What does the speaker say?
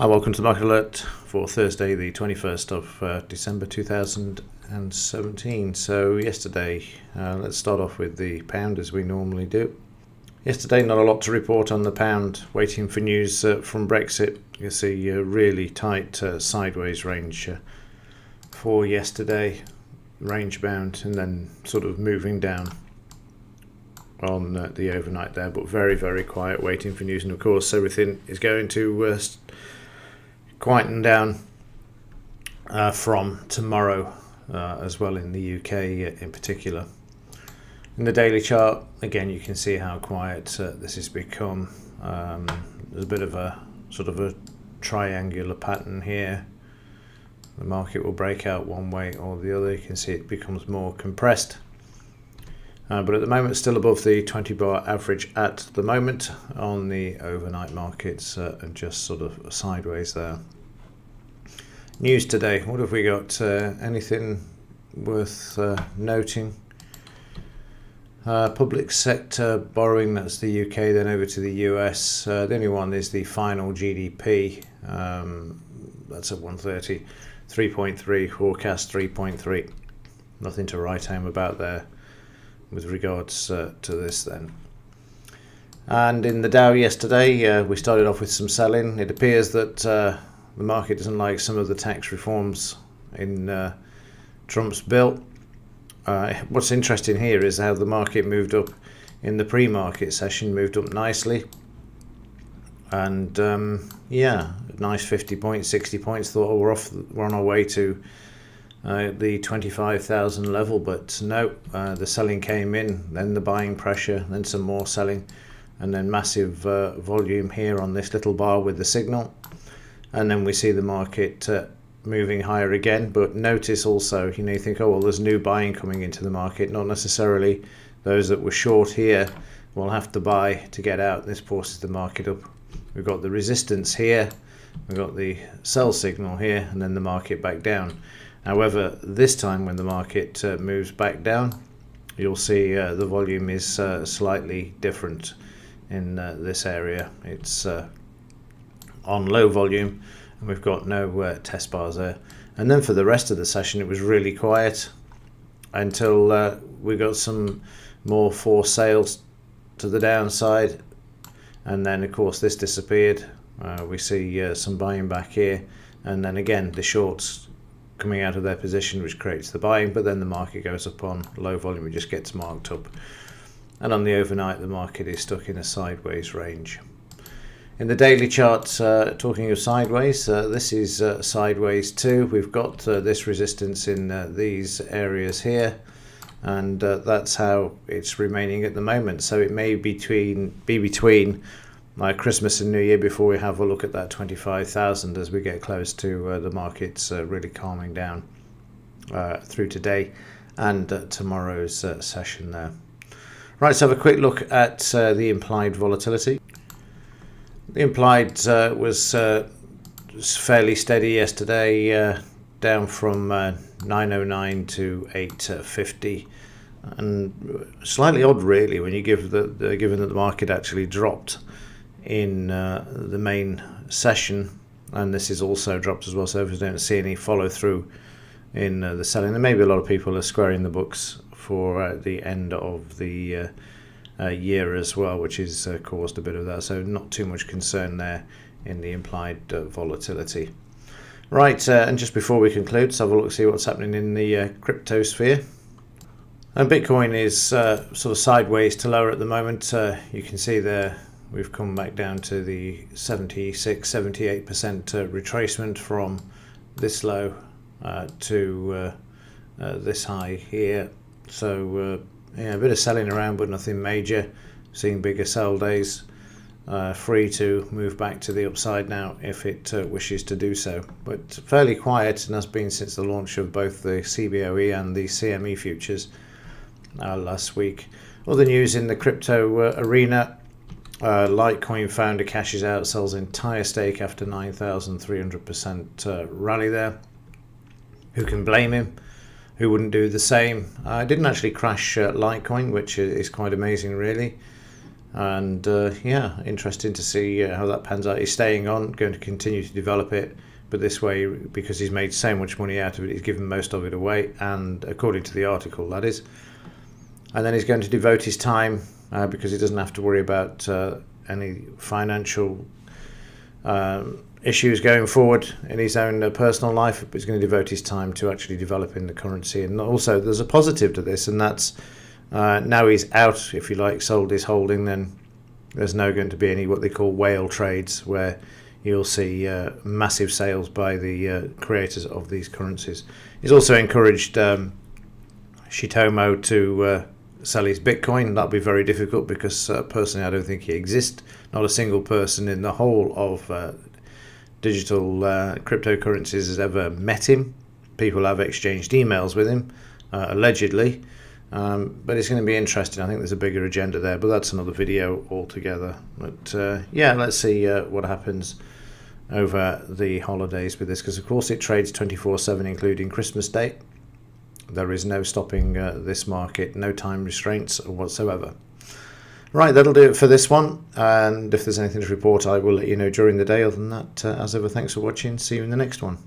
Hi, welcome to the Market Alert for Thursday, the 21st of December 2017. So yesterday, let's start off with the pound as we normally do. Yesterday, not a lot to report on the pound, waiting for news from Brexit. You see a really tight sideways range for yesterday, range bound, and then sort of moving down on the overnight there, but very, very quiet, waiting for news. And of course, everything is going to quieten down from tomorrow as well in the UK in particular. In the daily chart, again, you can see how quiet this has become. There's a bit of a sort of a triangular pattern here. The market will break out one way or the other. You can see it becomes more compressed. But at the moment, still above the 20-bar average at the moment on the overnight markets and just sort of sideways there. News today, what have we got? Anything worth noting? Public sector borrowing, that's the UK, then over to the US. The only one is the final GDP. That's at 130, 3.3, forecast 3.3. Nothing to write home about there with regards to this then. And in the Dow yesterday, we started off with some selling. It appears that the market doesn't like some of the tax reforms in Trump's bill. What's interesting here is how the market moved up in the pre-market session, moved up nicely. And nice 50 points, 60 points. Thought we're on our way to the 25,000 level, but no, the selling came in, then the buying pressure, then some more selling, and then massive volume here on this little bar with the signal, and then we see the market moving higher again. But notice also, you think, oh well, there's new buying coming into the market. Not necessarily. Those that were short here will have to buy to get out. This forces the market up. We've got the resistance here, we've got the sell signal here, and then the market back down. However, this time when the market moves back down, you'll see the volume is slightly different in this area. It's on low volume, and we've got no test bars there. And then for the rest of the session, it was really quiet until we got some more forced sales to the downside. And then, of course, this disappeared. We see some buying back here. And then again, the shorts coming out of their position, which creates the buying, but then the market goes up on low volume. It just gets marked up. And on the overnight, the market is stuck in a sideways range. In the daily chart, talking of sideways, this is sideways too. We've got this resistance in these areas here, and that's how it's remaining at the moment. So it may be between Christmas and New Year before we have a look at that 25,000 as we get close to the markets really calming down through today and tomorrow's session there. Right, let's have a quick look at the implied volatility. The implied was fairly steady yesterday, down from 909 to 850. And slightly odd really when you given that the market actually dropped in the main session, and this is also dropped as well, so we don't see any follow through in the selling. There may be a lot of people are squaring the books for the end of the year as well, which has caused a bit of that, so not too much concern there in the implied volatility. Right, and just before we conclude, let's have a look, see what's happening in the crypto sphere. And Bitcoin is sort of sideways to lower at the moment. You can see there we've come back down to the 76-78% retracement from this low to this high here. So a bit of selling around, but nothing major. Seeing bigger sell days. Free to move back to the upside now if it wishes to do so. But fairly quiet, and has been since the launch of both the CBOE and the CME futures last week. Other news in the crypto arena. Litecoin founder cashes out, sells entire stake after 9,300% rally there. Who can blame him? Who wouldn't do the same? Didn't actually crash Litecoin, which is quite amazing really. And yeah, interesting to see how that pans out. He's staying on, going to continue to develop it, but this way, because he's made so much money out of it, he's given most of it away, and according to the article, that is. And then he's going to devote his time, because he doesn't have to worry about any financial issues going forward in his own personal life, but he's going to devote his time to actually developing the currency. And also, there's a positive to this, and that's now he's out, if you like, sold his holding, then there's no going to be any what they call whale trades, where you'll see massive sales by the creators of these currencies. He's also encouraged Shitomo to sell his Bitcoin. That'll be very difficult because personally I don't think he exists. Not a single person in the whole of digital cryptocurrencies has ever met him. People have exchanged emails with him, allegedly. But it's going to be interesting. I think there's a bigger agenda there, but that's another video altogether. But yeah, let's see what happens over the holidays with this, because of course it trades 24/7, including Christmas Day. There is no stopping this market, no time restraints whatsoever. Right, that'll do it for this one, and if there's anything to report I will let you know during the day. Other than that, as ever, thanks for watching. See you in the next one.